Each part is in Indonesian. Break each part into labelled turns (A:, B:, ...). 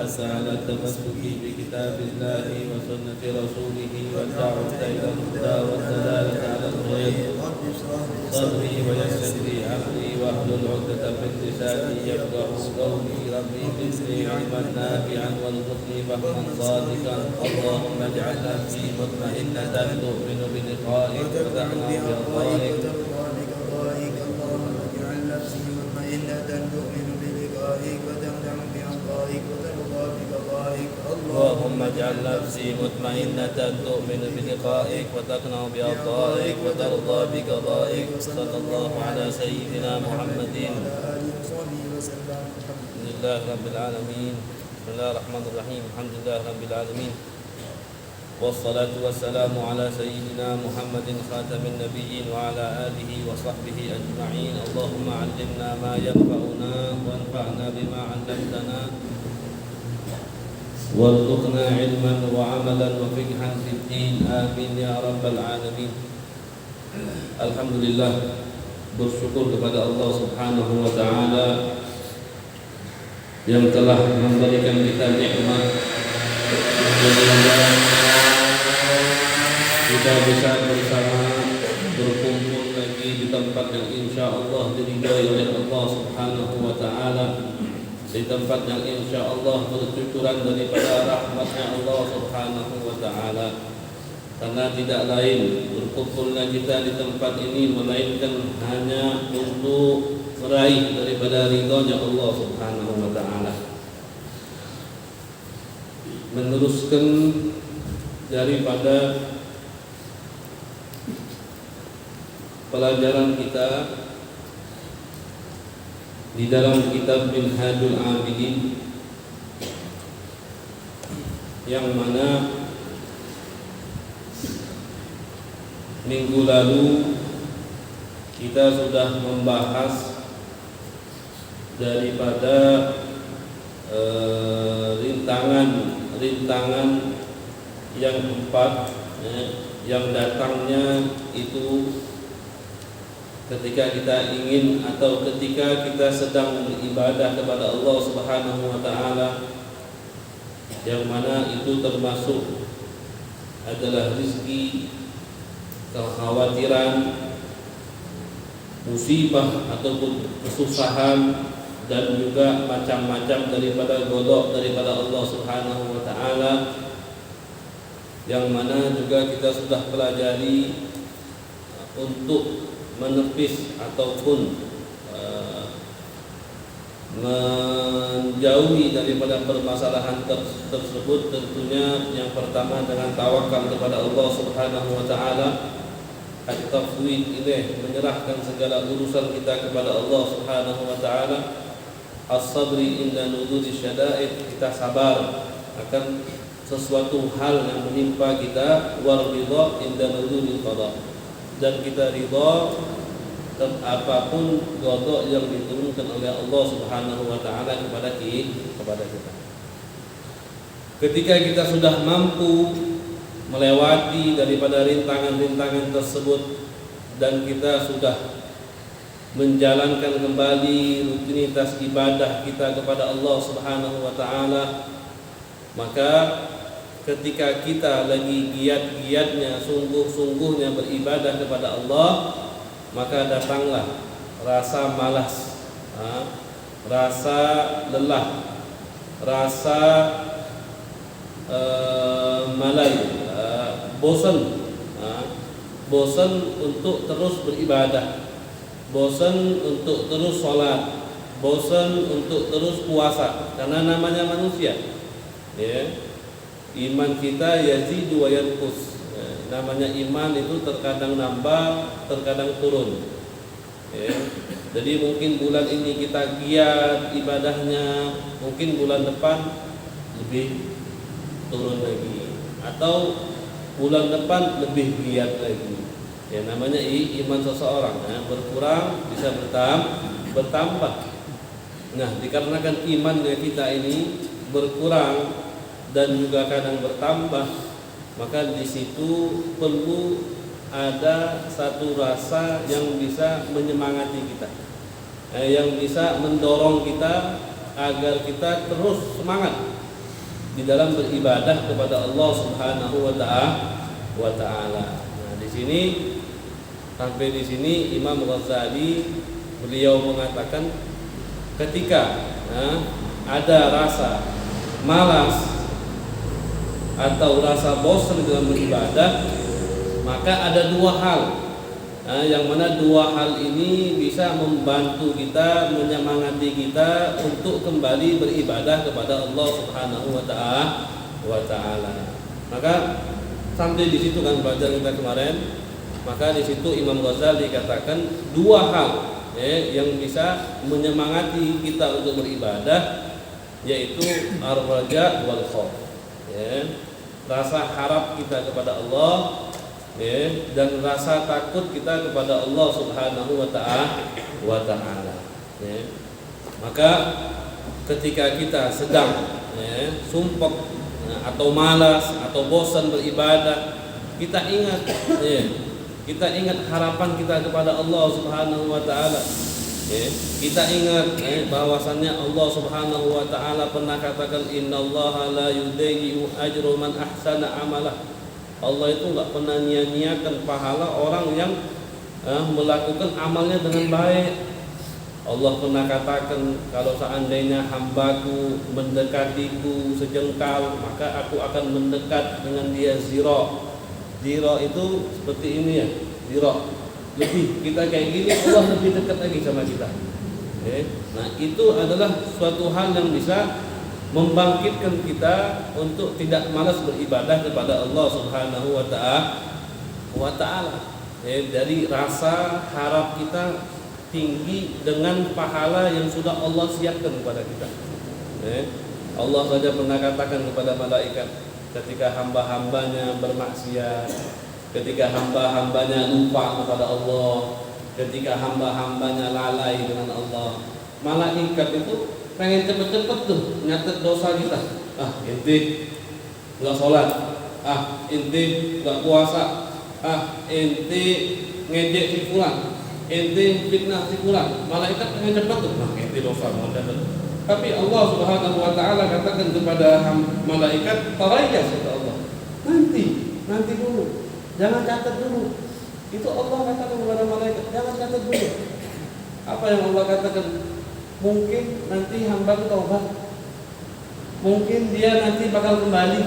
A: حث على التمسك بكتاب الله وسنة رسوله والدعوة إلى الهدى والدلالة على الخير صدري ويسر لي أمري واحلل عقدة من لساني يفقهوا قولي ربي زدني علما نافعا وارزقني فهما صادقا اللهم اجعل نفسي مطمئنة تؤمن بلقائك وتعلم بأخبارك اللهم اجعل نفسي مطمئنة تؤمن بلقائك وتقنع بأرضائك وترضى بقضائك صلى الله على سيدنا محمد الحمد لله رب العالمين بسم الله الرحمن الرحيم الحمد لله رب العالمين والصلاة والسلام على سيدنا محمد خاتم النبيين وعلى آله وصحبه أجمعين اللهم علمنا ما ينفعنا وانفعنا بما علمتنا وارزقنا علما وعملا وفقها في الدين آمين يا رب العالمين. Alhamdulillah, bersyukur kepada Allah Subhanahu wa taala yang telah memberikan kita nikmat kita bisa bersama berkumpul lagi di tempat yang insyaallah diridhai oleh Allah Subhanahu wa taala, di tempat yang insyaallah bercucuran daripada rahmatnya Allah Subhanahu wa taala. Karena tidak lain berkumpulnya kita di tempat ini melainkan hanya untuk meraih daripada ridhonya Allah Subhanahu wa taala. Meneruskan daripada pelajaran kita di dalam kitab Minhajul Abidin, yang mana minggu lalu kita sudah membahas daripada rintangan yang empat yang datangnya itu ketika kita ingin atau ketika kita sedang beribadah kepada Allah Subhanahu wa taala, yang mana itu termasuk adalah rezeki, kekhawatiran, musibah ataupun kesusahan, dan juga macam-macam daripada godok daripada Allah Subhanahu wa taala, yang mana juga kita sudah pelajari untuk menepis ataupun menjauhi daripada permasalahan tersebut. Tentunya yang pertama dengan tawakal kepada Allah Subhanahu wa taala, at-tafwid ilaih, menyerahkan segala urusan kita kepada Allah Subhanahu wa taala, as-sabri inda nuzuli syada'id, kita sabar akan sesuatu hal yang menimpa kita, war ridha inda nuzulil qada, dan kita ridha apapun qada yang diturunkan oleh Allah Subhanahu wa taala kepada kita. Ketika kita sudah mampu melewati daripada rintangan-rintangan tersebut dan kita sudah menjalankan kembali rutinitas ibadah kita kepada Allah Subhanahu wa taala, maka ketika kita lagi giat-giatnya, sungguh-sungguhnya beribadah kepada Allah, maka datanglah rasa malas, rasa lelah, rasa malai, bosan untuk terus beribadah, bosan untuk terus sholat, bosan untuk terus puasa. Karena namanya manusia, ya, iman kita yazidu wa yanqus. Namanya iman itu terkadang nambah, terkadang turun, ya. Jadi mungkin bulan ini kita giat ibadahnya, mungkin bulan depan lebih turun lagi, atau bulan depan lebih giat lagi. Ya, namanya iman seseorang, ya, berkurang bisa bertambah. Nah, dikarenakan imannya kita ini berkurang dan juga kadang bertambah, maka di situ perlu ada satu rasa yang bisa menyemangati kita, yang bisa mendorong kita agar kita terus semangat di dalam beribadah kepada Allah Subhanahu wa taala. Nah, di sini sampai di sini Imam Ghazali beliau mengatakan ketika ada rasa malas atau rasa bosan dalam beribadah, maka ada dua hal yang mana dua hal ini bisa membantu kita, menyemangati kita untuk kembali beribadah kepada Allah Subhanahu wa taala. Maka sampai di situ kan pelajaran kita kemarin, maka di situ Imam Ghazali katakan dua hal yang bisa menyemangati kita untuk beribadah, yaitu ar-raja wal khauf, rasa harap kita kepada Allah, dan rasa takut kita kepada Allah Subhanahu wa taala. Maka ketika kita sedang sumpek atau malas atau bosan beribadah, kita ingat harapan kita kepada Allah Subhanahu wa taala. Kita ingat bahwasannya Allah Subhanahu wa taala pernah katakan innallaha la yudayyi'u ajra man ahsana amalah. Allah itu enggak pernah nyia-nyiakan pahala orang yang melakukan amalnya dengan baik. Allah pernah katakan, kalau seandainya hambaku mendekatiku sejengkal, maka aku akan mendekat dengan dia zira. Zira itu seperti ini ya, zira. Lebih kita kayak gini, Allah lebih dekat lagi sama kita. Nah, itu adalah suatu hal yang bisa membangkitkan kita untuk tidak malas beribadah kepada Allah Subhanahu wa taala. Dari rasa harap kita tinggi dengan pahala yang sudah Allah siapkan kepada kita. Allah saja pernah katakan kepada malaikat ketika hamba-hambanya bermaksiat, ketika hamba-hambanya lupa kepada Allah, ketika hamba-hambanya lalai dengan Allah, malaikat itu pengen cepet-cepet tuh nyatet dosa kita. Ente nggak sholat, ente nggak puasa, ente ngejek si fulan, ente fitnah si fulan. Malaikat pengen cepet tuh, ente dosa mau dapat. Tapi Allah Subhanahu wa taala katakan kepada malaikat, "Tarayas," kata Allah. Nanti dulu. Jangan catat dulu. Itu Allah katakan kepada malaikat, jangan catat dulu. Apa yang Allah katakan? Mungkin nanti hamba taubat. Mungkin dia nanti bakal kembali.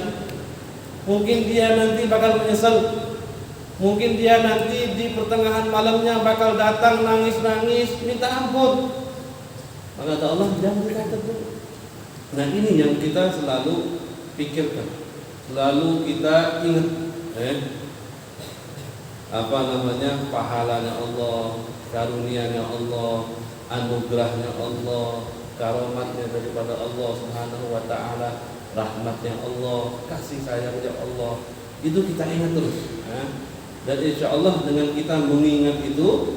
A: Mungkin dia nanti bakal menyesal. Mungkin dia nanti di pertengahan malamnya bakal datang nangis-nangis minta ampun. Maka kata Allah, jangan dicatat dulu. Nah, ini yang kita selalu pikirkan, selalu kita ingat, pahalanya Allah, karunia-Nya Allah, anugerahnya Allah, karomatnya daripada Allah Subhanahu wa taala, rahmatnya Allah, kasih sayangnya Allah. Itu kita ingat terus. Dan insya Allah dengan kita mengingat itu,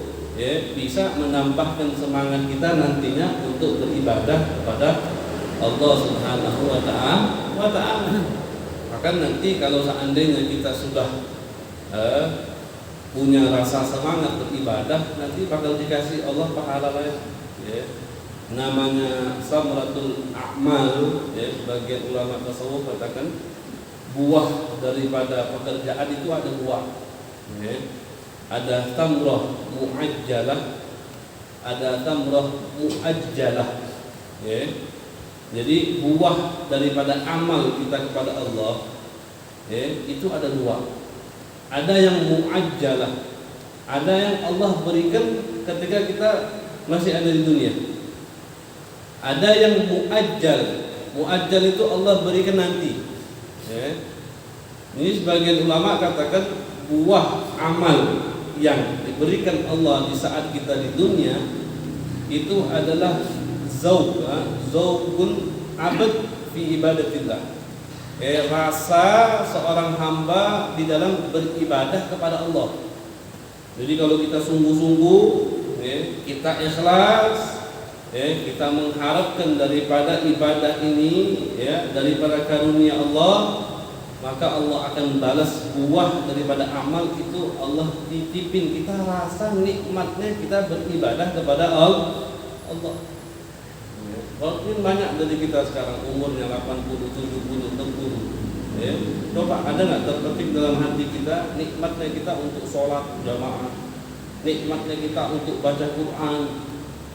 A: bisa menambahkan semangat kita nantinya untuk beribadah kepada Allah Subhanahu wa taala. Maka nanti kalau seandainya kita sudah punya rasa semangat beribadah, nanti bakal dikasih Allah pahala lain. Namanya samratul a'mal. Sebagian ulama tasawuf katakan buah daripada pekerjaan itu ada buah. Ada tamrah muajjalah, ada tamrah muajjalah. Jadi buah daripada amal kita kepada Allah, itu ada dua. Ada yang muajjalah, ada yang Allah berikan ketika kita masih ada di dunia. Ada yang muajjal. Muajjal itu Allah berikan nanti. Ini sebagian ulama katakan buah amal yang diberikan Allah di saat kita di dunia itu adalah zauqul abad fi ibadatillah. Rasa seorang hamba di dalam beribadah kepada Allah. Jadi kalau kita sungguh-sungguh, kita ikhlas, kita mengharapkan daripada ibadah ini, daripada karunia Allah, maka Allah akan balas buah daripada amal itu. Allah titipin kita rasa nikmatnya kita beribadah kepada Allah. Walaupun banyak dari kita sekarang umurnya 80, 70, 60, ya. Coba ada nggak terbetik dalam hati kita nikmatnya kita untuk sholat jamaah, nikmatnya kita untuk baca Quran,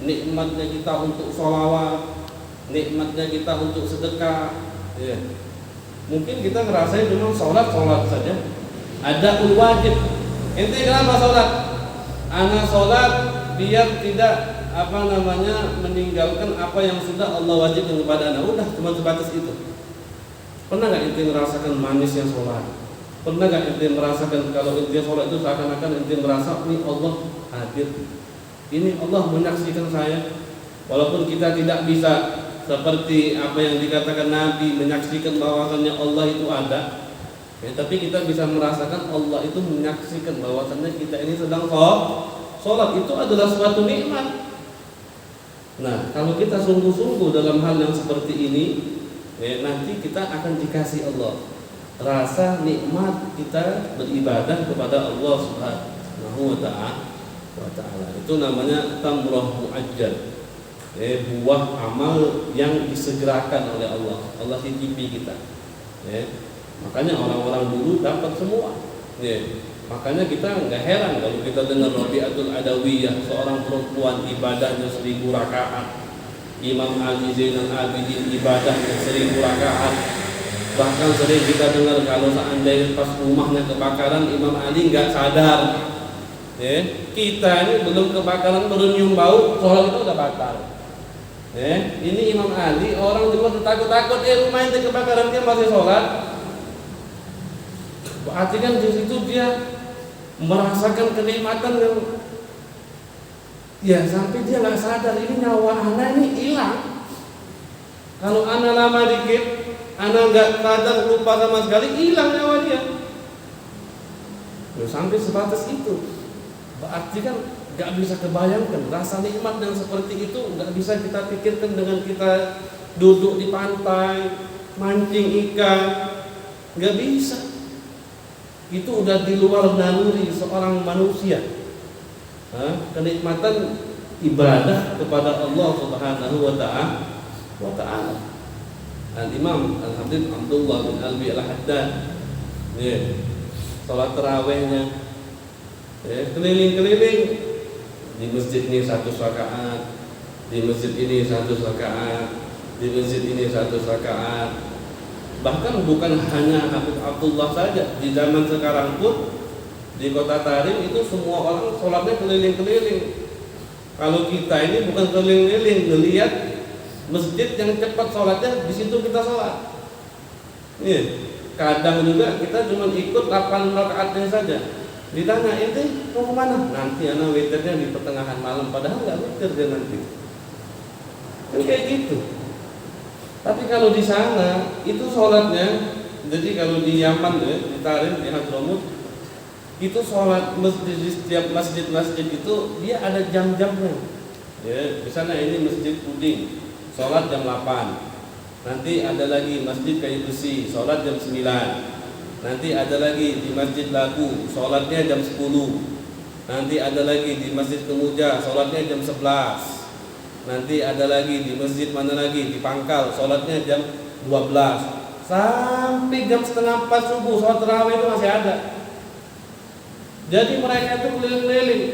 A: nikmatnya kita untuk sholawat, nikmatnya kita untuk sedekah, ya. Mungkin kita ngerasain cuma sholat saja. Ada wajib. Ente kenapa sholat? Ana sholat biar tidak meninggalkan apa yang sudah Allah wajibkan kepada anak. Udah cuma sebatas itu. Pernah nggak ente merasakan manisnya sholat? Pernah nggak ente merasakan kalau ente sholat itu seakan-akan ente merasa ini Allah hadir, ini Allah menyaksikan saya? Walaupun kita tidak bisa seperti apa yang dikatakan Nabi menyaksikan bahwasannya Allah itu ada, ya, tapi kita bisa merasakan Allah itu menyaksikan bahwasannya kita ini sedang sholat. Itu adalah suatu nikmat. Nah, kalau kita sungguh-sungguh dalam hal yang seperti ini, ya, nanti kita akan dikasih Allah rasa nikmat kita beribadah kepada Allah Subhanahu wa ta'ala. Itu namanya tamrah muajjal, buah amal yang disegerakan oleh Allah. Allah titipi kita, ya. Makanya orang-orang dulu dapat semua, ya. Makanya kita nggak heran kalau kita dengar Rabi'atul Adawiyah, seorang perempuan ibadahnya 1000 rakaat, Imam Ali Zainal Abidin ibadahnya 1000 rakaat. Bahkan sering kita dengar kalau seandainya pas rumahnya kebakaran, Imam Ali nggak sadar, ya. Kita ini belum kebakaran, baru nyium bau, sholat itu udah batal, ya. Ini Imam Ali, orang juga takut-takut, rumah itu kebakaran dia masih sholat. Berarti kan di situ dia merasakan kenikmatan yang, ya, sampai dia nggak sadar ini nyawa anak ini hilang. Kalau anak lama dikit, anak nggak sadar, lupa sama sekali, hilang nyawa dia. Ya, sampai sebatas itu. Berarti kan nggak bisa kebayangkan rasa nikmat yang seperti itu, nggak bisa kita pikirkan dengan kita duduk di pantai mancing ikan, nggak bisa. Itu udah di luar naluri seorang manusia. Kenikmatan ibadah kepada Allah Subhanahu wa ta'ala. Al-Imam Al-Habib Abdullah bin Alwi Al-Haddad, ya, salat tarawihnya, ya, keliling-keliling di masjid ini 100 rakaat, di masjid ini 100 rakaat, di masjid ini 100 rakaat. Bahkan bukan hanya Habib Abdullah saja, di zaman sekarang pun di kota Tarim itu semua orang sholatnya keliling-keliling. Kalau kita ini bukan keliling-keliling, ngelihat masjid yang cepat sholatnya, di situ kita sholat. Kadang juga kita cuma ikut 8 rakaatnya saja. Ditanya, ente mau kemana? Nanti anak witirnya di pertengahan malam, padahal nggak witir dia nanti. Kan kayak gitu. Tapi kalau di sana itu sholatnya, jadi kalau di Yaman, ya, di Tarim, di Hadramut, itu sholat masjid, di setiap masjid itu dia ada jam-jamnya. Ya, di sana ini masjid Puding, sholat jam 8. Nanti ada lagi masjid Kayu Besi, sholat jam 9. Nanti ada lagi di masjid Lagu, sholatnya jam 10. Nanti ada lagi di masjid Kemuja, sholatnya jam 11. Nanti ada lagi di masjid mana lagi, di Pangkal, sholatnya jam 12. Sampai jam setengah 4 subuh sholat tarawih itu masih ada. Jadi mereka itu keliling-keliling,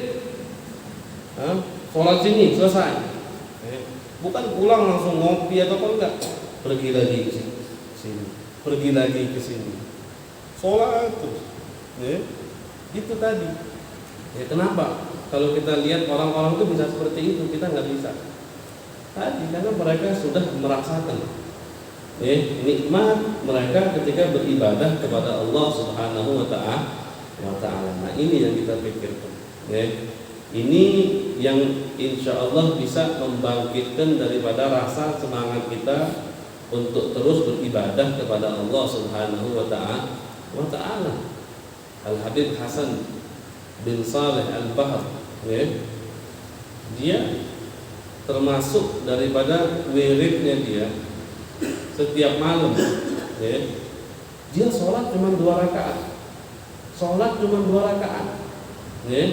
A: sholat sini selesai, bukan pulang langsung ngopi atau apa, enggak, pergi lagi ke sini, pergi lagi ke sini, sholat terus, ya. Itu tadi, ya. Kenapa? Kalau kita lihat orang-orang itu bisa seperti itu, kita nggak bisa. Tadi karena mereka sudah merasakan, ya, nikmat mereka ketika beribadah kepada Allah Subhanahu wa ta'ala. Nah, ini yang kita pikirkan, ya. Ini yang insya Allah bisa membangkitkan daripada rasa semangat kita untuk terus beribadah kepada Allah Subhanahu wa ta'ala. Al-Habib Hasan bin Saleh Al-Bahr, ya, dia termasuk daripada wiridnya dia setiap malam, ya, dia sholat cuma 2 rakaat, ya.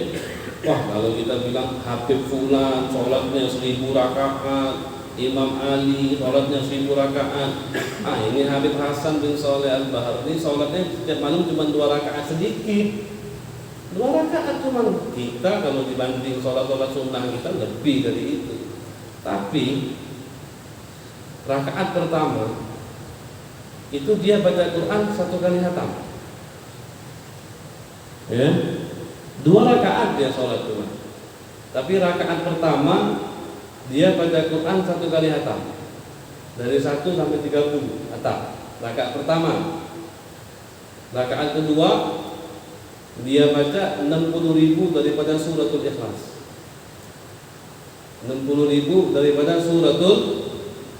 A: Wah, kalau kita bilang Habib Fulan sholatnya 1000 rakaat, Imam Ali sholatnya 1000 rakaat. Ini Habib Hasan bin Shalih Al-Bahar ini sholatnya setiap malam cuma 2 rakaat sedikit. 2 rakaat cuma. Kita kalau dibanding sholat sunnah kita lebih dari itu. Tapi rakaat pertama itu dia baca Quran 1 kali khatam. Ya, 2 rakaat dia sholat cuma. Tapi rakaat pertama dia baca Quran 1 kali khatam. Dari 1 sampai 30 khatam. Rakaat pertama. Rakaat kedua dia baca 60.000 daripada suratul Ikhlas. 60.000 daripada suratul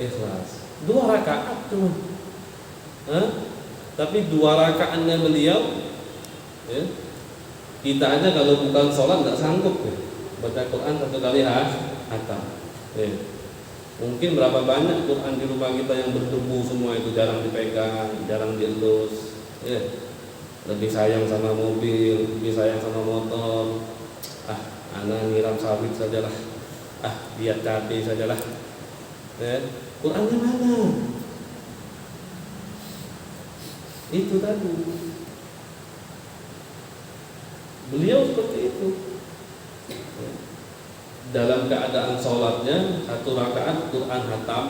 A: Ikhlas. 2 rakaat cuma. Tapi 2 rakaatnya beliau, ya, kita aja kalau bukan sholat nggak sanggup ya, baca Quran 1 kali khatam. Ya. Mungkin berapa banyak Quran di rumah kita yang berdebu semua itu, jarang dipegang, jarang dielus. Ya. Lebih sayang sama mobil, lebih sayang sama motor. Anak nyiram sawit sajalah. Lihat cabai sajalah. Ya. Qurannya mana? Itu tadi. Beliau seperti itu. Dalam keadaan sholatnya 1 rakaat Quran khatam,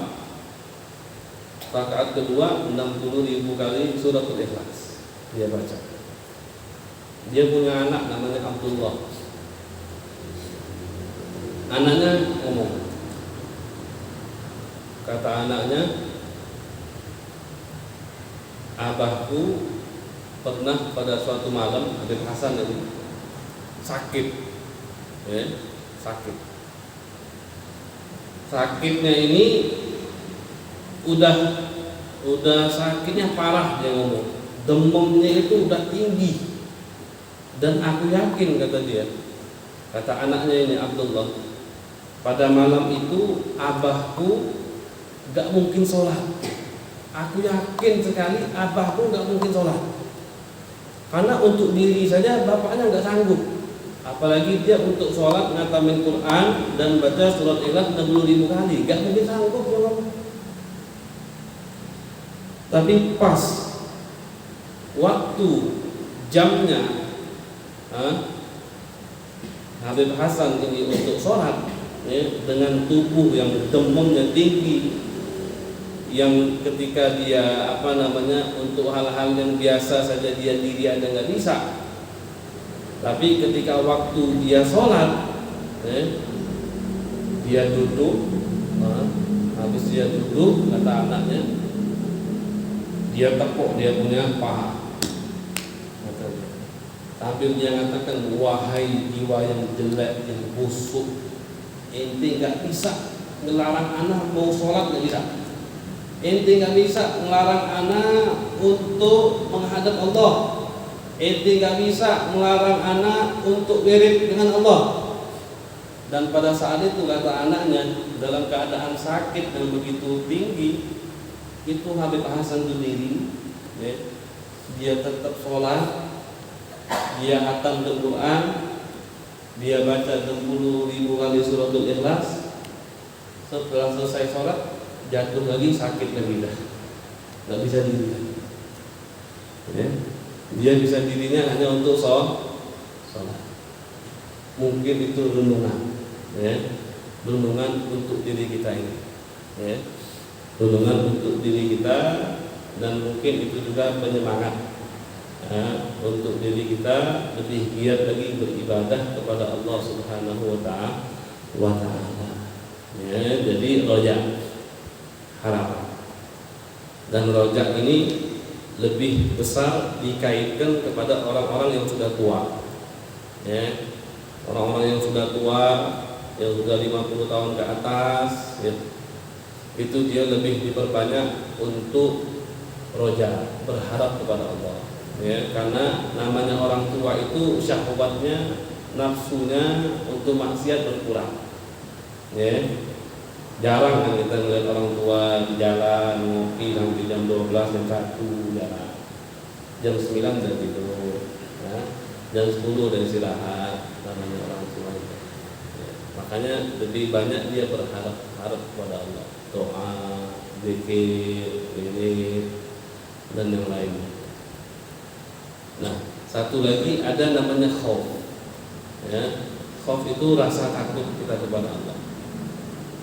A: rakaat kedua 60.000 kali suratul Ikhlas dia baca. Dia punya anak namanya Abdullah. Anaknya ngomong. Kata anaknya, abahku pernah pada suatu malam, Habib Hasan ini sakit, ya, sakit. Sakitnya ini udah sakitnya parah, dia ngomong. Demamnya itu udah tinggi. Dan aku yakin, kata dia, kata anaknya ini Abdullah, pada malam itu abahku gak mungkin sholat. Aku yakin sekali abahku gak mungkin sholat. Karena untuk diri saja bapaknya gak sanggup, apalagi dia untuk sholat ngatamin Quran dan baca surat Ikhlas 60.000 kali, gak mungkin sanggup ya Allah. Tapi pas waktu jamnya Habib Hasan ini untuk sholat, ya, dengan tubuh yang demamnya tinggi, yang ketika dia untuk hal-hal yang biasa saja dia diri aja nggak bisa. Tapi ketika waktu dia sholat, dia duduk, habis dia duduk, kata anaknya, dia tepuk dia punya paha, sambil dia mengatakan, wahai jiwa yang jelek, yang busuk, ente nggak bisa ngelarang anak mau sholat, nggak bisa. Ente nggak bisa ngelarang anak untuk menghadap Allah. Ente nggak bisa melarang anak untuk wirid dengan Allah. Dan pada saat itu kata anaknya, dalam keadaan sakit yang begitu tinggi, itu Habib Hasan berdiri, ya, dia tetap sholat, dia khatam Al-Quran, dia baca 60.000 kali suratul Ikhlas. Setelah selesai sholat, jatuh lagi, sakit lagi dah, nggak bisa diri. Ya. Dia bisa dirinya hanya untuk sholat. Mungkin itu renungan, ya, renungan untuk diri kita ini, ya, renungan untuk diri kita, dan mungkin itu juga penyemangat, ya, untuk diri kita lebih giat lagi beribadah kepada Allah Subhanahu wa Ta'ala. Ya, jadi rojak harapan, dan rojak ini lebih besar dikaitkan kepada orang-orang yang sudah tua, ya, orang-orang yang sudah tua, yang sudah 50 tahun ke atas, ya, itu dia lebih diperbanyak untuk roja, berharap kepada Allah, ya, karena namanya orang tua itu syahwatnya, nafsunya untuk maksiat berkurang, ya. Jarang kan kita melihat orang tua di jalan ngopi sampai jam 12, jam 1 jalan, jam 9 udah tidur, ya. Jam 10 udah istirahat, namanya orang tua itu, ya. Makanya lebih banyak dia berharap kepada Allah. doa, zikir, wirid, dan yang lainnya. Nah, satu lagi ada namanya khauf. Ya, khauf itu rasa takut kita kepada Allah.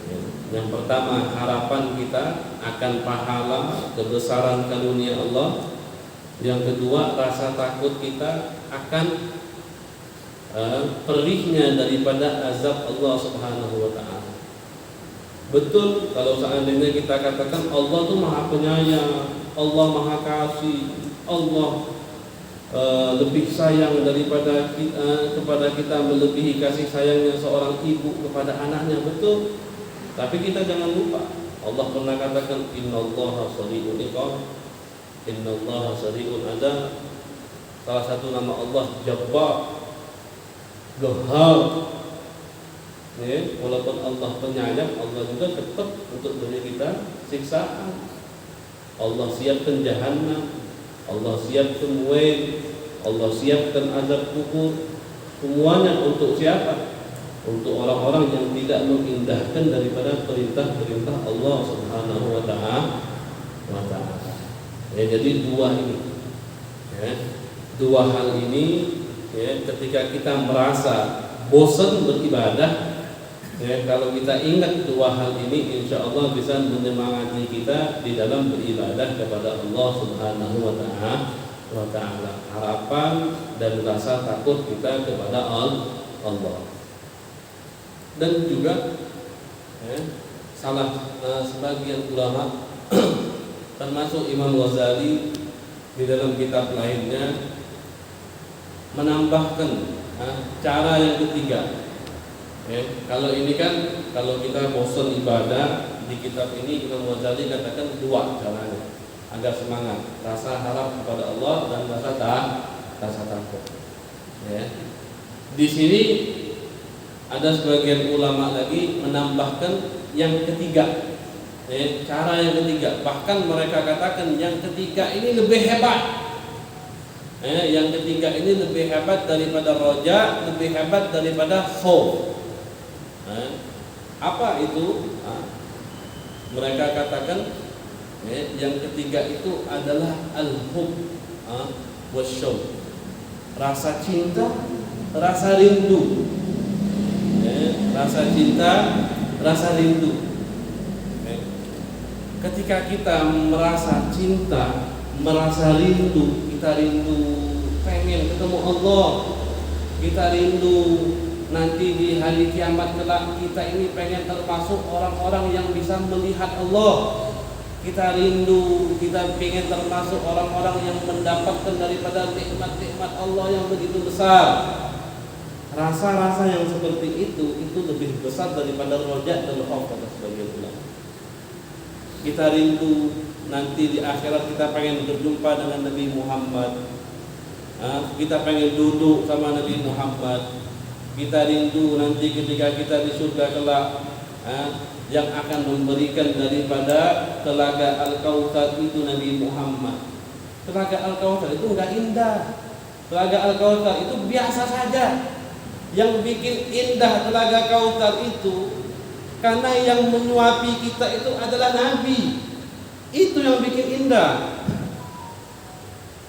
A: Ya, yang pertama, harapan kita akan pahala kebesaran karunia Allah. Yang kedua, rasa takut kita akan perihnya daripada azab Allah Subhanahu wa taala. Betul kalau seandainya kita katakan Allah itu Maha Penyayang, Allah Maha Kasih, Allah lebih sayang daripada kita, kepada kita melebihi kasih sayangnya seorang ibu kepada anaknya, betul. Tapi kita jangan lupa Allah pernah katakan innallaha shadiqul iqab, innallaha shadiqul adab. Salah satu nama Allah Jabbar, Qahhar. Ya, walaupun Allah penyayang, Allah juga cepat untuk beri kita siksaan. Allah siapkan jahanam, Allah siapkan wail, Allah siapkan azab kubur. Semuanya untuk siapa? Untuk orang-orang yang tidak mengindahkan daripada perintah-perintah Allah Subhanahu wa taala. Ya, jadi dua ini, ya, dua hal ini, ya, ketika kita merasa bosan beribadah, ya, kalau kita ingat dua hal ini, insya Allah bisa menyemangati kita di dalam beribadah kepada Allah Subhanahu wa taala. Harapan dan rasa takut kita kepada Allah. Dan juga, ya, sebagian ulama termasuk Imam Ghazali di dalam kitab lainnya menambahkan cara yang ketiga. Kalau ini kan, kalau kita bosan ibadah, di kitab ini Imam Ghazali katakan dua caranya agar semangat, rasa harap kepada Allah dan rasa takut. Ya. Di sini ada sebagian ulama lagi menambahkan yang ketiga, cara yang ketiga. Bahkan mereka katakan yang ketiga ini lebih hebat. Yang ketiga ini lebih hebat daripada roja, lebih hebat daripada khauf. Apa itu? Mereka katakan yang ketiga itu adalah al-hub wasyauq, rasa cinta, rasa rindu. Rasa cinta, rasa rindu. Ketika kita merasa cinta, merasa rindu, kita rindu pengen ketemu Allah, kita rindu nanti di hari kiamat kelak kita ini pengen termasuk orang-orang yang bisa melihat Allah. Kita rindu, kita pengen termasuk orang-orang yang mendapatkan daripada nikmat-nikmat Allah yang begitu besar. Rasa-rasa yang seperti itu lebih besar daripada rojak dan khauf kata sebagian ulama. Kita rindu nanti di akhirat kita pengen berjumpa dengan Nabi Muhammad. Kita pengen duduk sama Nabi Muhammad. Kita rindu nanti ketika kita di surga kelak, yang akan memberikan daripada telaga Al-Kautsar itu Nabi Muhammad. Telaga Al-Kautsar itu enggak indah. Telaga Al-Kautsar itu biasa saja. Yang bikin indah telaga Kautsar itu karena yang menyuapi kita itu adalah Nabi. Itu yang bikin indah.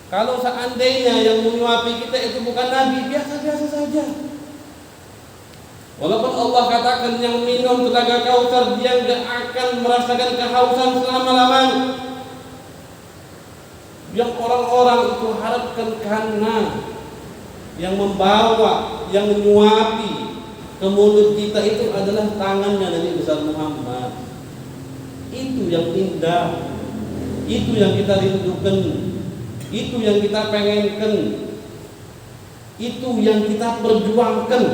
A: Kalau seandainya yang menyuapi kita itu bukan Nabi, biasa-biasa saja. Walaupun Allah katakan yang minum telaga Kautsar dia enggak akan merasakan kehausan selama-lamanya. Yang orang-orang itu harapkan karena yang membawa, yang menyuapi ke mulut kita itu adalah tangannya Nabi besar Muhammad. Itu yang indah, itu yang kita rindukan, itu yang kita pengenkan, itu yang kita perjuangkan.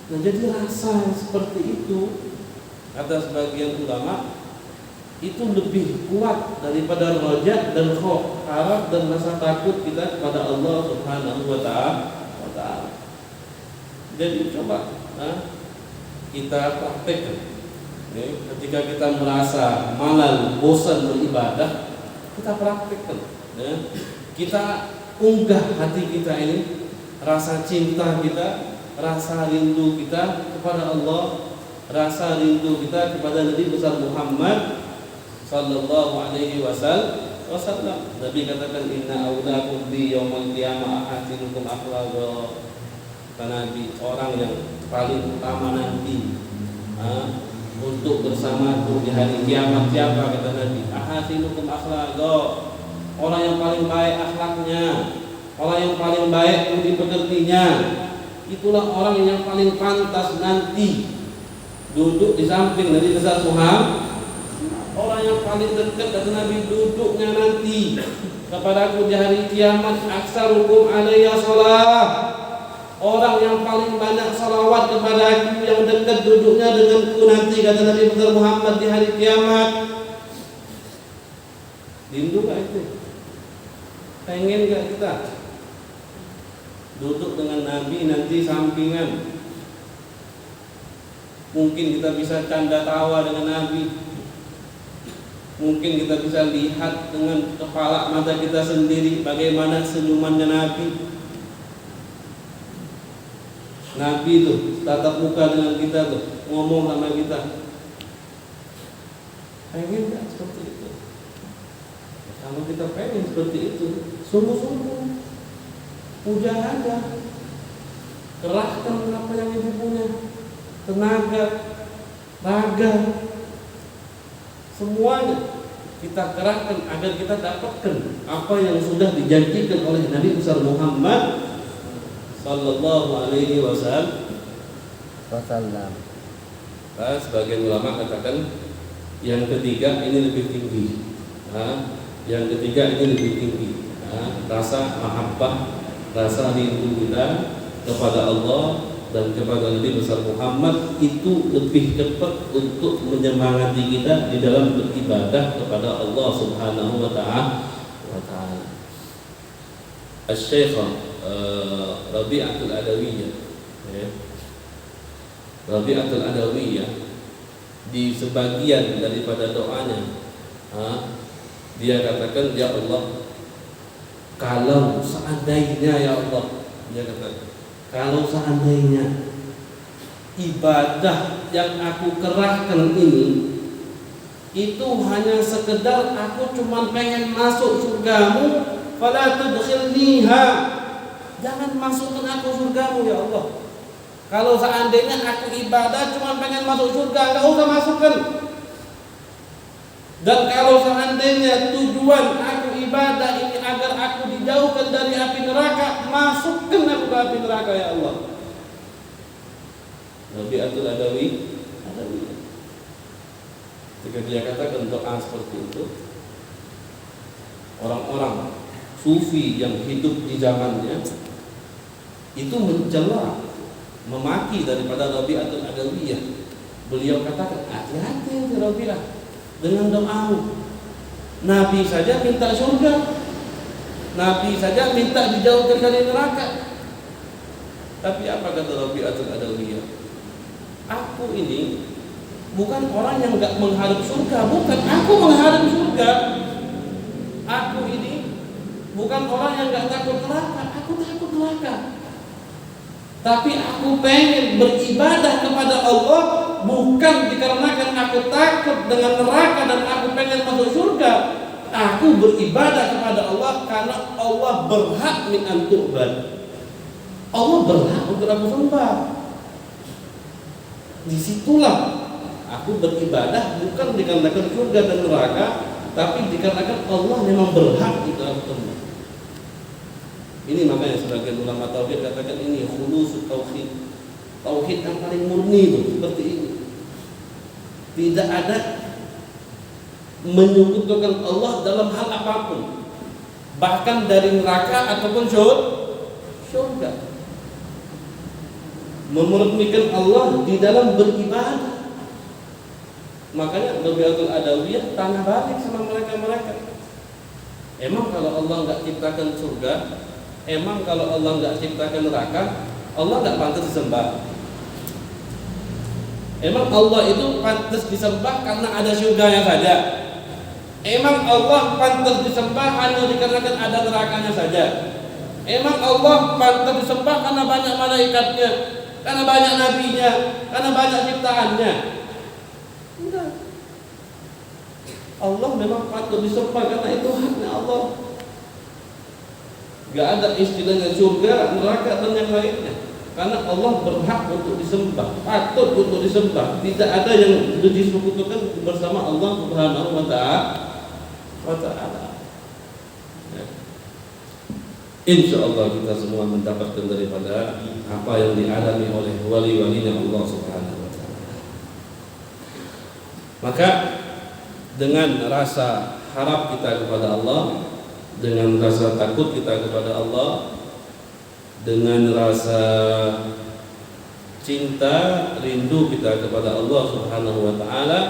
A: Nah, jadi rasa seperti itu kata sebagian ulama itu lebih kuat daripada roja dan khauf, harap dan rasa takut kita kepada Allah Subhanahu wa taala. Jadi coba kita praktekkan. Ketika kita merasa malas, bosan beribadah, kita praktekkan. Kita unggah hati kita ini, rasa cinta kita, rasa rindu kita kepada Allah. rasa rindu kita kepada Nabi besar Muhammad sallallahu alaihi wasallam. Nabi katakan inna aulakum bi yaumil qiyamah ahasinukum akhlaqa. Karena Nabi orang yang paling utama nanti untuk bersamaku di hari kiamat siapa, kata Nabi? Ahasinukum akhlaqa. Orang yang paling baik akhlaknya, orang yang paling baik budi pekertinya, itulah orang yang paling pantas nanti duduk di samping Nabi besar Muhammad. Orang yang paling dekat kata Nabi duduknya nanti kepadaku di hari kiamat aksarukum alayya shalah. Orang yang paling banyak salawat kepada aku, yang dekat duduknya denganku nanti kata Nabi besar Muhammad di hari kiamat. Rindu gak itu? Pengen gak kita duduk dengan Nabi nanti sampingan? Mungkin kita bisa canda tawa dengan Nabi. Mungkin kita bisa lihat dengan kepala mata kita sendiri bagaimana senyumannya Nabi. Nabi tuh tatap muka dengan kita tuh, ngomong sama kita. Pengen gak seperti itu? Kalau kita pengen seperti itu, sungguh-sungguh puja aja, kerahkan apa yang ibu punya, tenaga, raga, semuanya kita kerahkan agar kita dapatkan apa yang sudah dijanjikan oleh Nabi besar Muhammad sallallahu alaihi wasallam. Sebagian ulama katakan yang ketiga ini lebih tinggi. Yang ketiga ini lebih tinggi. Rasa mahabbah, rasa rindu kita kepada Allah dan kepada Nabi besar Muhammad itu lebih cepat untuk menyemangati kita di dalam beribadah kepada Allah Subhanahu wa ta'ala. Asy-Syaikh Rabi'atul Adawiyah, Rabi'atul Adawiyah di sebagian daripada doanya dia katakan, ya Allah, kalau seandainya, ya Allah, dia katakan, kalau seandainya ibadah yang aku kerahkan ini itu hanya sekedar aku cuma pengen masuk surgamu, fala tudkhilniha, jangan masukkan aku surgamu ya Allah. Kalau seandainya aku ibadah cuma pengen masuk surga, enggak usah masukkan. Dan kalau seandainya tujuan aku ibadah ini agar aku dijauhkan dari api neraka, masukkan aku ke api neraka ya Allah. Rabi'atul Adawi, ketika dia katakan doa seperti itu, orang-orang sufi yang hidup di zamannya itu mencela, memaki daripada Rabi'atul Adawiyah. Beliau katakan, hati-hati Rabi'ah dengan doamu. Nabi saja minta surga, Nabi saja minta dijauhkan dari neraka. Tapi apa kata Rabi'atul Adawiyah? Aku ini bukan orang yang enggak mengharap surga, bukan, aku mengharap surga. Aku ini bukan orang yang enggak takut neraka, aku takut neraka. Tapi aku pengen beribadah kepada Allah bukan dikarenakan aku takut dengan neraka dan aku pengen masuk surga. Aku beribadah kepada Allah karena Allah berhak min an tu'bad. Allah berhak untuk aku sembah. Disitulah aku beribadah bukan dikarenakan surga dan neraka, tapi dikarenakan Allah memang berhak untuk aku sembah. Ini makanya sebagian ulama tauhid katakan ini khulusut tauhid. Tauhid yang paling murni itu seperti ini. Tidak ada menyekutukan Allah dalam hal apapun, bahkan dari neraka ataupun surga. Memurnikan Allah di dalam beribadah. Makanya Rabi'atul Adawiyah tanya balik sama mereka. Emang kalau Allah enggak ciptakan surga, emang kalau Allah enggak ciptakan neraka, Allah enggak pantas disembah? Emang Allah itu pantas disembah karena ada surganya saja? Emang Allah pantas disembah hanya dikarenakan ada nerakanya saja? Emang Allah pantas disembah karena banyak malaikatnya? karena banyak nabinya, karena banyak ciptaannya. Enggak. Allah memang patut disembah karena itu haknya Allah. Gak ada istilahnya surga, neraka dan yang lainnya. Karena Allah berhak untuk disembah, patut untuk disembah. Tidak ada yang disekutukan bersama Allah Subhanahu wa Ta'ala. Ya. Insya Allah kita semua mendapatkan daripada apa yang dialami oleh wali-walinya Allah Subhanahu wa Ta'ala. Maka dengan rasa harap kita kepada Allah, dengan rasa takut kita kepada Allah, dengan rasa cinta, rindu kita kepada Allah Subhanahu wa Ta'ala,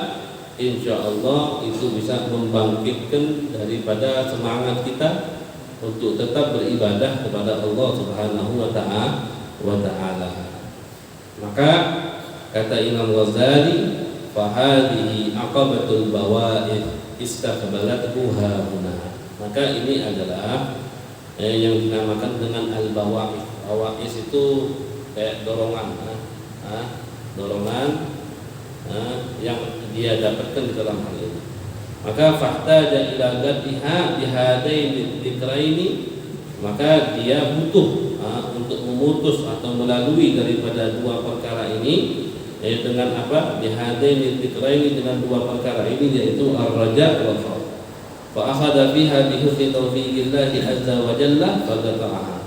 A: insya Allah itu bisa membangkitkan daripada semangat kita untuk tetap beribadah kepada Allah Subhanahu wa Ta'ala. Maka kata Imam Ghazali, fahadihi aqabatul bawa'id istaqbalathu hahuna. Maka ini adalah yang dinamakan dengan al-bawa'id. Bawa'id itu kayak dorongan, yang dia dapatkan di dalam hal ini. Maka fahtaja ila gad'iha bihadaini dzikraini, maka dia butuh untuk memutus atau melalui daripada dua perkara ini, yaitu dengan apa? Bihadaini dzikraini, dengan dua perkara ini, yaitu ar-raja wal khauf. Fa akhadha fiha bi husni taufiqillahi azza wa jalla faqata'aha.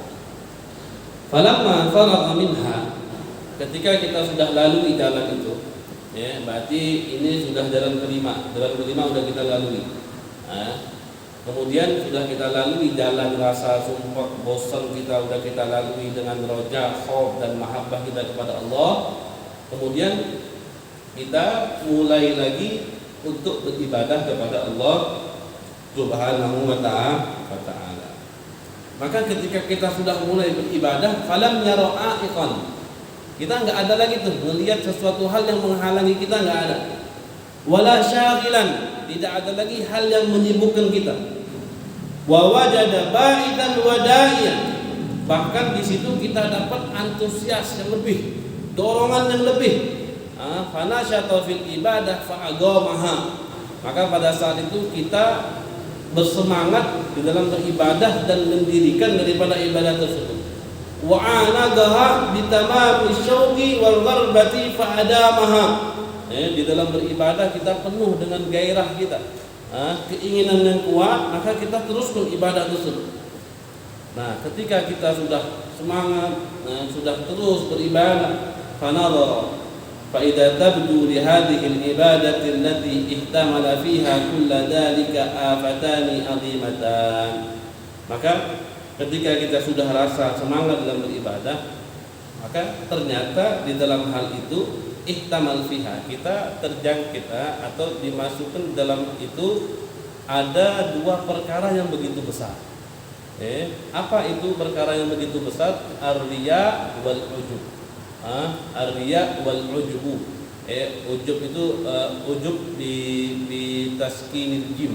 A: Falamma faragha minha, ketika kita sudah lalui jalan itu, ya, berarti ini sudah jalan kelima. Jalan kelima sudah kita lalui. Kemudian sudah kita lalui jalan rasa sumpah, bosan kita sudah kita lalui dengan roja, khauf dan mahabbah kita kepada Allah. Kemudian kita mulai lagi untuk beribadah kepada Allah Subhanahu wa Ta'ala. Maka ketika kita sudah mulai beribadah, falam yara a'iqan, kita enggak ada lagi tuh melihat sesuatu hal yang menghalangi kita, enggak ada. Wala syaghilan, tidak ada lagi hal yang menyibukkan kita. Wa wajada ba'idan wa da'iyan, bahkan di situ kita dapat antusias yang lebih, dorongan yang lebih. Fanasyata fil ibadah fa'agamaha, maka pada saat itu kita bersemangat di dalam beribadah dan mendirikan daripada ibadah tersebut. Wa anagaha bitamami syauqi wal gharbati fa'adamaha, di dalam beribadah kita penuh dengan gairah kita, keinginan yang kuat, maka kita teruskan ibadah tersebut. Nah, ketika kita sudah semangat, sudah terus beribadah, fanadhara fa idza tabdu li hadhihi al-ibadati allati ihtamala fiha kull dhalika afatani azimatan. Maka ketika kita sudah rasa semangat dalam beribadah, maka ternyata di dalam hal itu ihtamal fiha, kita terjangkit atau dimasukkan dalam itu ada dua perkara yang begitu besar. Apa itu perkara yang begitu besar? Ar-riya wal ujub. Ar-riya wal ujubu. Ujub itu ujub di taskinil jim,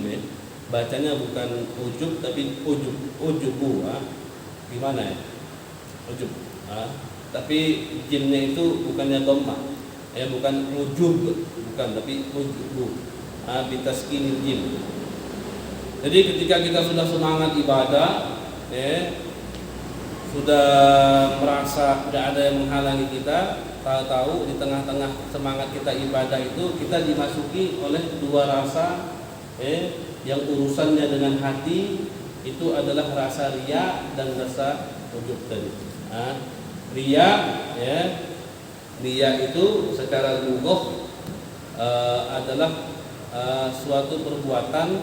A: bacanya bukan ujub tapi ujub, ujubu. Gimana ya? Ujub. Tapi jimnya itu bukannya dhammah. Bukan ujub, bukan, tapi ujubu. Bi taskinil jim. Jadi ketika kita sudah semangat ibadah, sudah merasa tidak ada yang menghalangi kita, tahu-tahu di tengah-tengah semangat kita ibadah itu kita dimasuki oleh dua rasa, yang urusannya dengan hati itu adalah rasa riya dan rasa ujub tadi. Riya, riya itu secara lughah adalah suatu perbuatan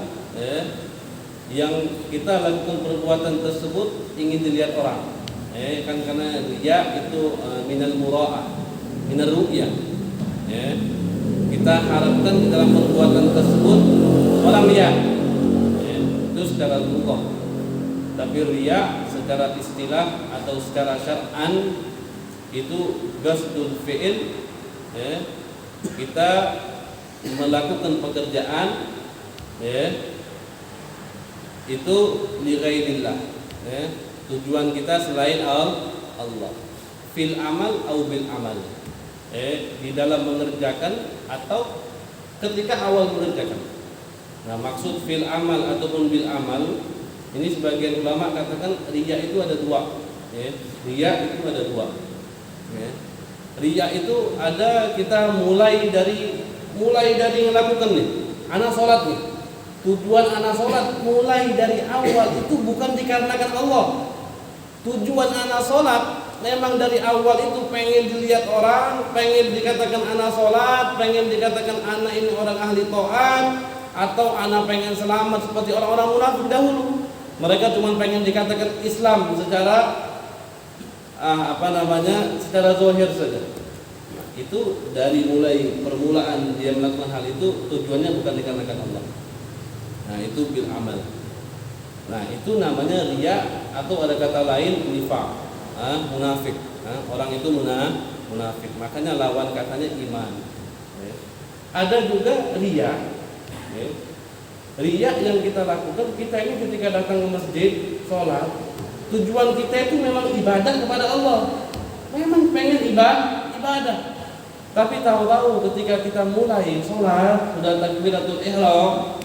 A: yang kita lakukan perbuatan tersebut ingin dilihat orang. Kan karena riya itu minal mura'ah, minal ru'yah. Kita harapkan di dalam perbuatan tersebut orang lihat. Itu secara lughah. Tapi riya secara istilah atau secara syar'an itu qasdul fi'il, kita melakukan pekerjaan itu li ghairillah, tujuan kita selain Allah. fil amal au bil amal. Di dalam mengerjakan atau ketika awal mengerjakan. Nah, maksud fil amal ataupun bil amal ini sebagian ulama katakan riya itu ada dua. Riya itu ada dua. Riya itu ada kita mulai dari melakukan nih. Anak sholat nih. Tujuan anak sholat mulai dari awal itu bukan dikarenakan Allah. Tujuan anak sholat memang dari awal itu pengen dilihat orang, pengen dikatakan anak sholat, pengen dikatakan anak ini orang ahli taat, atau anak pengen selamat seperti orang-orang munafik dahulu. Mereka cuma pengen dikatakan Islam secara secara zahir saja. Nah, itu dari mulai permulaan dia melakukan hal itu tujuannya bukan dikarenakan Allah. Nah, itu bil amal. Nah, itu namanya riya atau ada kata lain nifaq, munafik. Orang itu munafik. Makanya lawan katanya iman. Ada juga riya. Riya yang kita lakukan, kita ini ketika datang ke masjid, sholat, tujuan kita itu memang ibadah kepada Allah. Memang pengen ibadah. Tapi tahu-tahu ketika kita mulai sholat, sudah takbiratul ihram,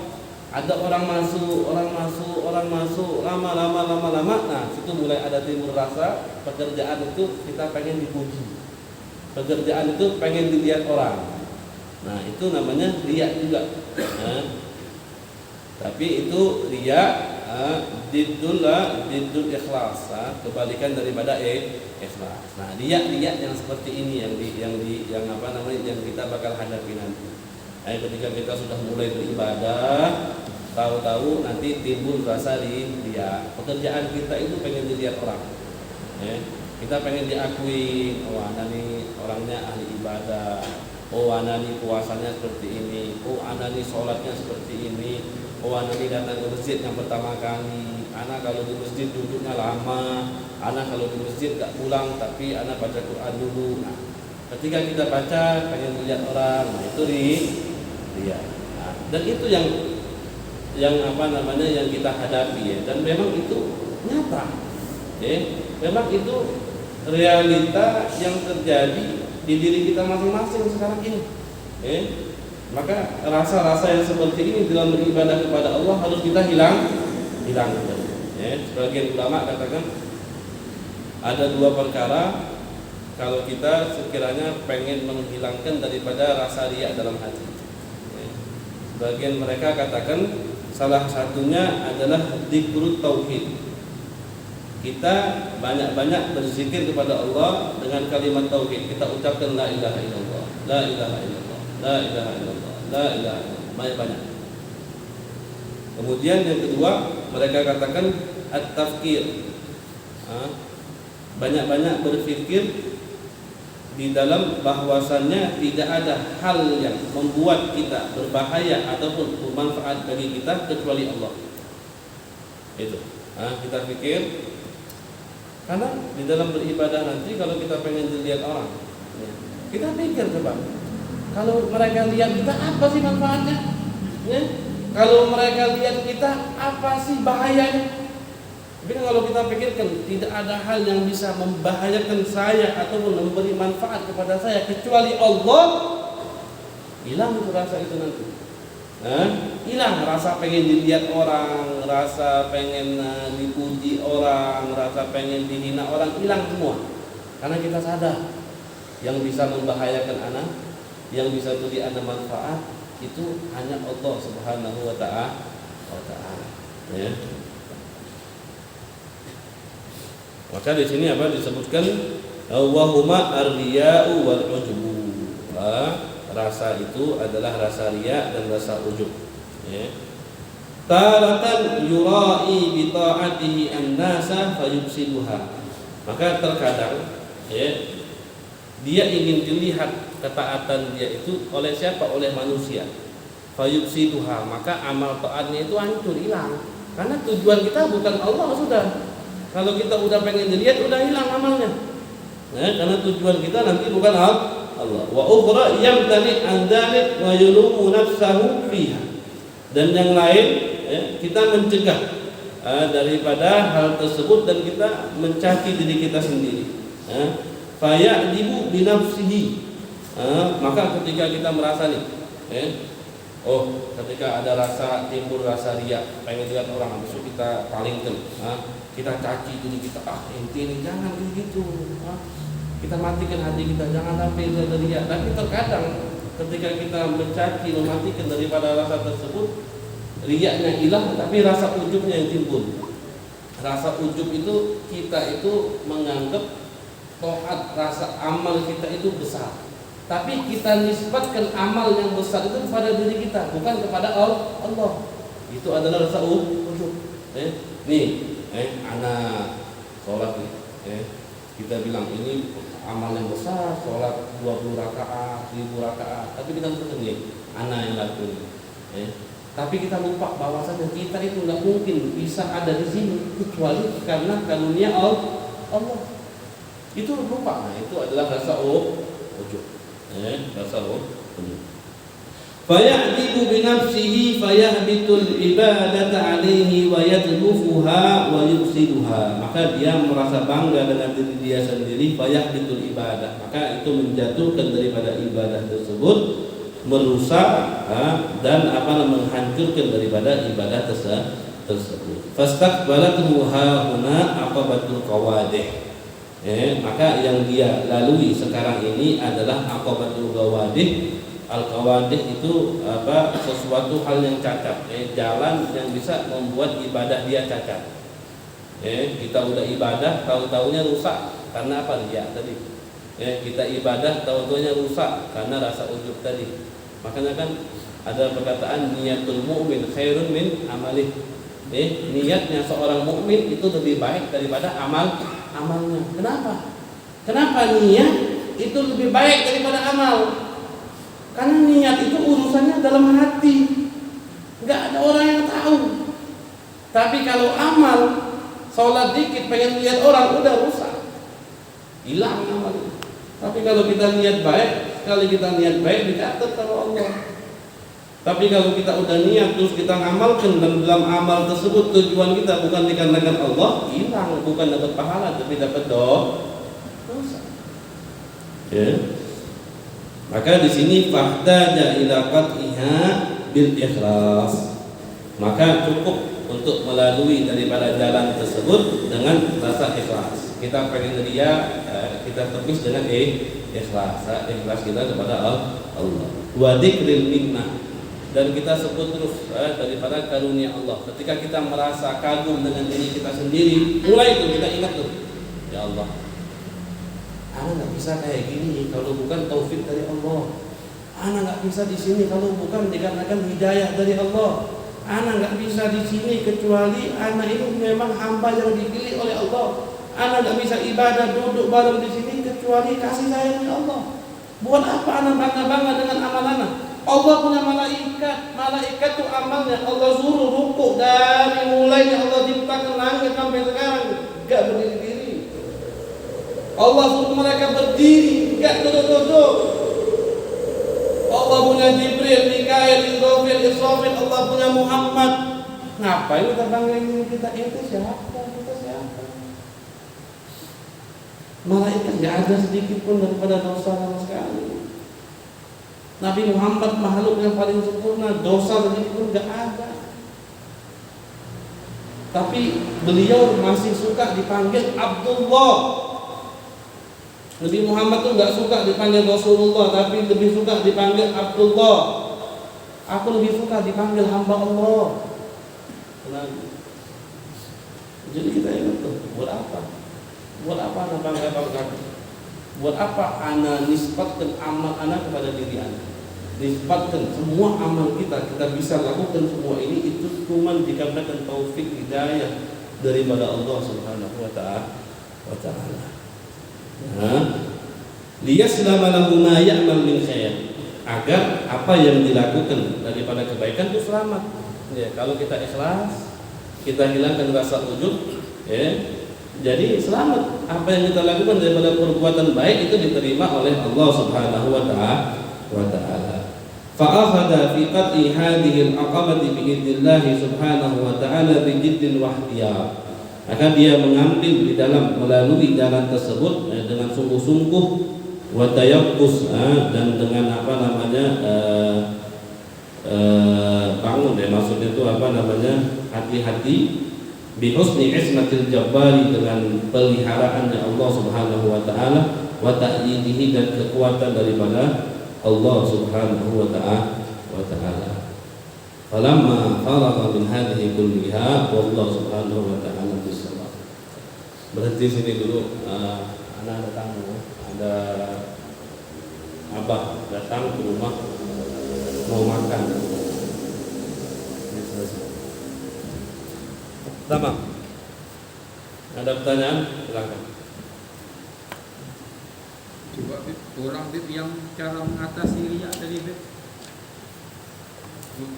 A: ada orang masuk, lama. Nah, situ mulai ada timbul rasa pekerjaan itu kita pengen dipuji. Pekerjaan itu pengen dilihat orang. Nah, itu namanya riya juga. Tapi itu riya diddul ikhlas, kebalikan daripada ikhlas. Nah, riya yang seperti ini yang kita bakal hadapi nanti. Ketika kita sudah mulai beribadah, tahu-tahu nanti timbul rasa riya. Pekerjaan kita itu pengen dilihat orang. Kita pengen diakui, oh anak nih orangnya ahli ibadah. Oh anak nih puasanya seperti ini. Oh anak nih sholatnya seperti ini. Oh anak ini datang ke masjid yang pertama kali. Anak kalau di masjid duduknya lama. Anak kalau di masjid gak pulang tapi anak baca Quran dulu. Nah, ketika kita baca pengen melihat orang, nah itu riya. Nah, dan itu yang kita hadapi ya. Dan memang itu nyata. Memang itu realita yang terjadi di diri kita masing-masing sekarang ini. Maka rasa-rasa yang seperti ini dalam beribadah kepada Allah harus kita hilangkan. Sebagian ulama katakan ada dua perkara kalau kita sekiranya pengen menghilangkan daripada rasa riya dalam hati. Sebagian mereka katakan salah satunya adalah dzikrut tauhid. Kita banyak-banyak berzikir kepada Allah dengan kalimat tauhid. Kita ucapkan la ilaha illallah, la ilaha illallah, la ilaha illallah, la ilaha illallah, banyak-banyak. Kemudian yang kedua, mereka katakan at-tafkir. Banyak-banyak berpikir di dalam bahwasannya tidak ada hal yang membuat kita berbahaya ataupun bermanfaat bagi kita kecuali Allah. Itu. Kita pikir karena di dalam beribadah nanti kalau kita pengen dilihat orang, kita pikir coba, kalau mereka lihat kita apa sih manfaatnya? Kalau mereka lihat kita apa sih bahayanya? Tapi kalau kita pikirkan tidak ada hal yang bisa membahayakan saya ataupun memberi manfaat kepada saya kecuali Allah, hilang itu rasa itu nanti. Hilang rasa pengen dilihat orang, rasa pengen dipuji orang, rasa pengen dihina orang, hilang semua. Karena kita sadar yang bisa membahayakan anak, yang bisa beri anak manfaat itu hanya Allah Subhanahu wa ta'ala. Maka di sini disebutkan wahuma ar-riya'u wal ujbu. Rasa itu adalah rasa riya dan rasa ujub. Taratan yura'i bi ta'atihi an-nasa fayufsiduha. Maka terkadang dia ingin dilihat ketaatan dia itu oleh siapa? Oleh manusia. Fayufsiduha, maka amal taatnya itu hancur, hilang. Karena tujuan kita bukan Allah sudah. Kalau kita udah pengen dilihat udah hilang amalnya. Karena tujuan kita nanti bukan Allah. Wa ukhra yamtani an dzalik wa yulumu nafsahu fiha. Dan yang lain kita mencegah daripada hal tersebut dan kita mencaci diri kita sendiri. faya'dibu bi nafsihi. Maka ketika kita merasa nih, ketika ada rasa timbul rasa riya, pengen lihat orang, besok kita palingkan, kita caci diri kita, ente ini jangan gitu, kita matikan hati kita, jangan sampai ada riya. Tapi terkadang ketika kita mencaci, mematikan daripada rasa tersebut, riyanya hilang, tapi rasa ujubnya yang timbul. Rasa ujub itu kita itu menganggap taat, rasa amal kita itu besar. Tapi kita nisbatkan amal yang besar itu kepada diri kita, bukan kepada Allah. Itu adalah rasa ujub. Anak sholat nih, kita bilang ini amal yang besar, sholat 20 rakaat, 1000 rakaat. Tapi kita mengatakan anak yang lakukan. Tapi kita lupa bahwasanya kita itu nggak mungkin bisa ada di sini kecuali karena karunia Allah. Itu lupa. Nah, itu adalah rasa ujub. Rasa ujub. Faya'dibu bi nafsihi fayahbitul ibadata 'alaihi wa yadlufuha wa yufsiduha. Maka dia merasa bangga dengan diri dia sendiri, fayahbitul ibadah. Maka itu menjatuhkan daripada ibadah tersebut, merusak dan menghancurkan daripada ibadah tersebut. Fastaqbalathu hahuna aqabatul qawadih. Maka yang dia lalui sekarang ini adalah aqabatul qawadih. Al-qawadih itu sesuatu hal yang cacat, jalan yang bisa membuat ibadah dia cacat. Kita udah ibadah, tahu-tahunya rusak karena apa? Riya tadi. Kita ibadah, tahu-tahunya rusak karena rasa ujub tadi. Makanya kan ada perkataan niyatul mu'min khairun min amalih. Niatnya seorang mukmin itu lebih baik daripada amalnya. Kenapa niat itu lebih baik daripada amal? Karena niat itu urusannya dalam hati, nggak ada orang yang tahu. Tapi kalau amal, sholat dikit pengen lihat orang, udah rusak, hilang amal. Tapi kalau kita niat baik, sekali kita niat baik dicatat sama Allah. Tapi kalau kita udah niat terus kita ngamalkan dan dalam amal tersebut tujuan kita bukan dikarenakan Allah, hilang, bukan dapat pahala tapi dapat dosa. Maka di sini fahtaja ila qat'iha bil ikhlas. Maka cukup untuk melalui daripada jalan tersebut dengan rasa ikhlas. Kita pengen dia, kita tepis dengan ikhlas. Ikhlas kita kepada Allah. Wa dzikril minnah. Dan kita sebut terus daripada karunia Allah. Ketika kita merasa kagum dengan diri kita sendiri, mulai itu kita ingat tuh, ya Allah, ana nggak bisa kayak gini kalau bukan taufik dari Allah. Ana nggak bisa di sini kalau bukan dikarenakan hidayah dari Allah. Ana nggak bisa di sini kecuali ana ini memang hamba yang dipilih oleh Allah. Ana nggak bisa ibadah duduk bareng di sini kecuali kasih sayang Allah. Buat apa ana bangga-bangga dengan amal ana? Allah punya malaikat itu amalnya Allah suruh rukuk dari mulainya Allah ciptakan langit sampai sekarang gak berdiri-diri. Allah suruh mereka berdiri, gak duduk-duduk. Allah punya Jibril, Mikail, Israfil, Allah punya Muhammad. Ngapain kita banggain kita itu siapa? Kita siapa? Malaikat gak ada sedikit pun daripada dosa sama sekali. Nabi Muhammad makhluk yang paling sempurna, dosa sedikit pun gak ada. Tapi beliau masih suka dipanggil Abdullah. Nabi Muhammad tuh gak suka dipanggil Rasulullah, tapi lebih suka dipanggil Abdullah. Aku lebih suka dipanggil hamba Allah. Jadi kita ingat tuh, buat apa? Buat apa anak bangga-bangga? Buat apa ana nisbatkan amal ana kepada diri ana? Nisbatkan semua amal kita bisa lakukan semua ini itu cuma dikarenakan taufik hidayah daripada Allah Subhanahu wa ta'ala. Liyaslama lahu ma ya'mal min khair. Agar apa yang dilakukan daripada kebaikan itu selamat. Ya, kalau kita ikhlas, kita hilangkan rasa ujub, jadi selamat. Apa yang kita lakukan daripada perbuatan baik itu diterima oleh Allah Subhanahu wa ta'ala. Fa'akhadha fi qat'i hadhihi al-aqabati bi idznillah subhanahu wa ta'ala bi jiddin wa ihtiyat. Maka dia mengambil di dalam melalui jalan tersebut dengan sungguh-sungguh wa tayaqquz, dan dengan apa namanya bangun ya, maksudnya itu apa namanya, hati-hati, bi husni ismatil jabbari, dengan peliharaannya Allah Subhanahu wa taala, wa ta'yidihi, dan kekuatan daripada Allah Subhanahu wa taala. Falamma faragha min hadhihi kulliha wallahu subhanahu wa ta'ala bisawab. Berhenti sini dulu, anak ada tamu, ada abah datang ke rumah mau makan. Tamam. Ada pertanyaan? Silakan.
B: Coba Bib, orang Bib yang cara mengatasi riak tadi Bib,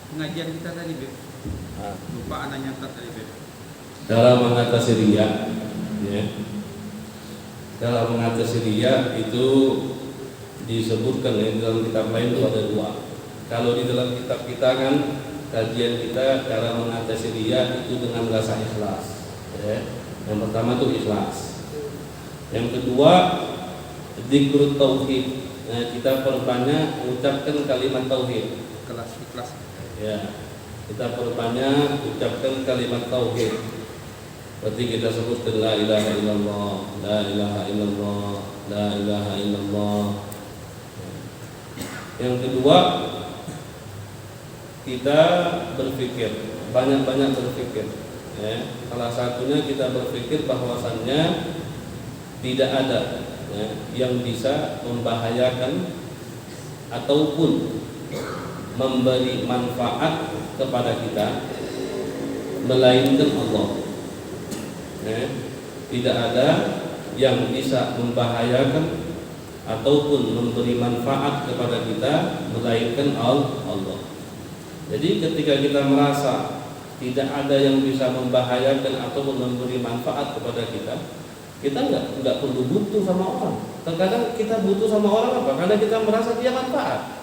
B: pengajian kita tadi Bib, lupa anak nyatat tadi Bib.
A: Cara mengatasi riak, ya. Cara mengatasi riak itu disebutkan di dalam kitab lain itu ada dua. Kalau di dalam kitab kita kan kajian kita cara mengatasi riak itu dengan rasa ikhlas, ya. Yang pertama itu ikhlas. Yang kedua dzikrut tauhid. Nah, kita perbanyak mengucapkan kalimat tauhid.
B: Ikhlas.
A: Ya. Kita perbanyak ucapkan kalimat tauhid. Seperti kita sebutkan la ilaha illallah, la ilaha illallah, la ilaha illallah. Yang kedua, kita berpikir, banyak-banyak berpikir, ya. Salah satunya kita berpikir bahwasannya tidak ada, ya, yang bisa membahayakan ataupun memberi manfaat kepada kita melainkan Allah, ya. Tidak ada yang bisa membahayakan ataupun memberi manfaat kepada kita melainkan Allah. Jadi ketika kita merasa tidak ada yang bisa membahayakan ataupun memberi manfaat kepada kita nggak perlu butuh sama orang. Terkadang kita butuh sama orang apa? Karena kita merasa dia manfaat.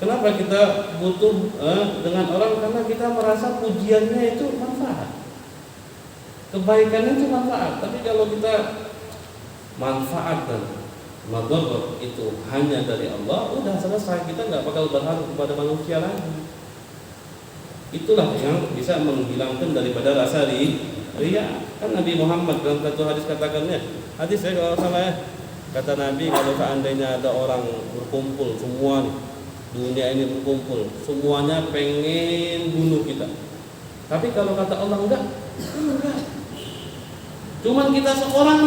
A: Kenapa kita butuh dengan orang? Karena kita merasa pujiannya itu manfaat, kebaikannya itu manfaat. Tapi kalau kita manfaat dan madarat itu hanya dari Allah, udah selesai, kita nggak bakal berharap kepada manusia lagi. Itulah yang bisa menghilangkan daripada rasa riya. Kan Nabi Muhammad dalam satu hadis katakannya, hadis saya kalau salah ya, kata Nabi, kalau seandainya ada orang berkumpul semua nih, dunia ini berkumpul, semuanya pengen bunuh kita, tapi kalau kata Allah enggak. Cuman kita seorang,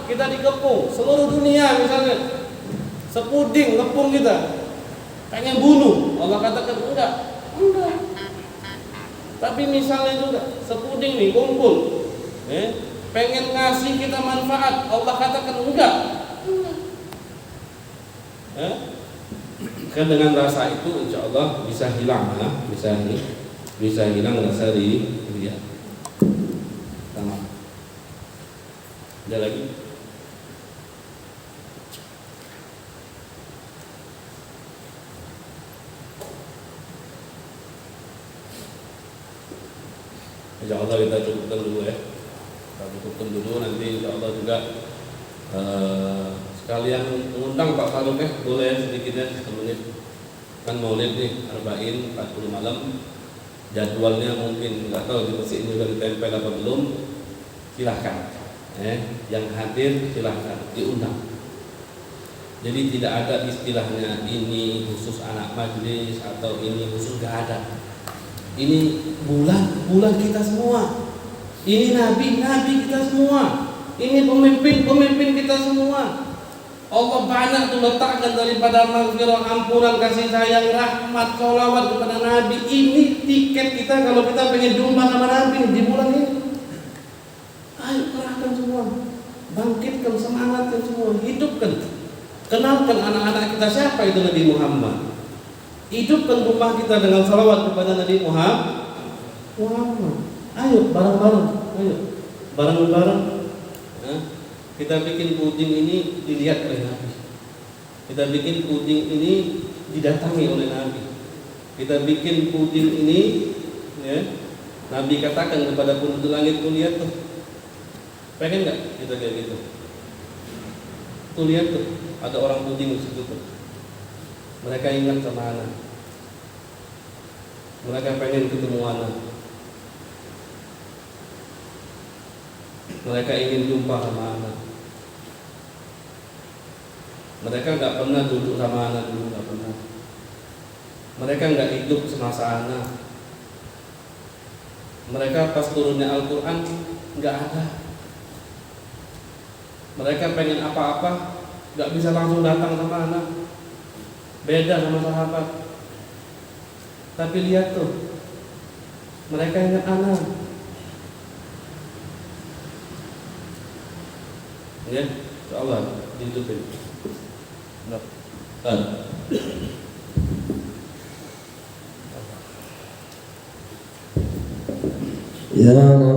A: kita dikepung seluruh dunia, misalnya sepuding ngepung kita, pengen bunuh, Allah katakan enggak. Tapi misalnya juga sepuding nih kumpul, pengen ngasih kita manfaat, Allah katakan enggak. Kan dengan rasa itu insya Allah bisa hilang, bisa hilang rasa riya. Sama. Ada lagi? Insya Allah kita cukupkan dulu ya. Nanti insya Allah juga sekalian mengundang Pak Farouk ya, boleh sedikitnya semenit. Kan maulid nih, Arba'in 40 malam. Jadwalnya mungkin nggak tahu di masjid ini juga ditempel apa belum. Silahkan, yang hadir silahkan diundang. Jadi tidak ada istilahnya ini khusus anak majelis atau ini khusus, nggak ada. Ini bulan kita semua. Ini nabi kita semua. Ini pemimpin kita semua. Allah banyak tuh letakkan daripada maghfirah, ampunan, kasih sayang, rahmat, sholawat kepada Nabi. Ini tiket kita kalau kita pengen jumpa sama Nabi di bulan ini. Ayo kerahkan semua, bangkitkan, semangatkan semua, hidupkan. Kenalkan anak-anak kita siapa itu Nabi Muhammad. Hidupkan rumah kita dengan salawat kepada Nabi Muhammad. Ayo bareng-bareng. Kita bikin puding ini dilihat oleh Nabi. Kita bikin puding ini didatangi oleh Nabi. Kita bikin puding ini ya. Nabi katakan kepada penduduk langit, tuh lihat tuh, pengen nggak kita kayak gitu? Tuh lihat tuh, ada orang puding di situ tuh. Mereka ingat sama anak. Mereka pengen ketemu anak. Mereka ingin jumpa sama anak. Mereka nggak pernah duduk sama anak dulu, nggak pernah. Mereka nggak hidup semasa anak. Mereka pas turunnya Al-Quran nggak ada. Mereka pengen apa-apa nggak bisa langsung datang sama anak. Beda sama sahabat. Tapi lihat tuh, mereka ingat anak. Ya, insyaallah dihidupin.
C: Ya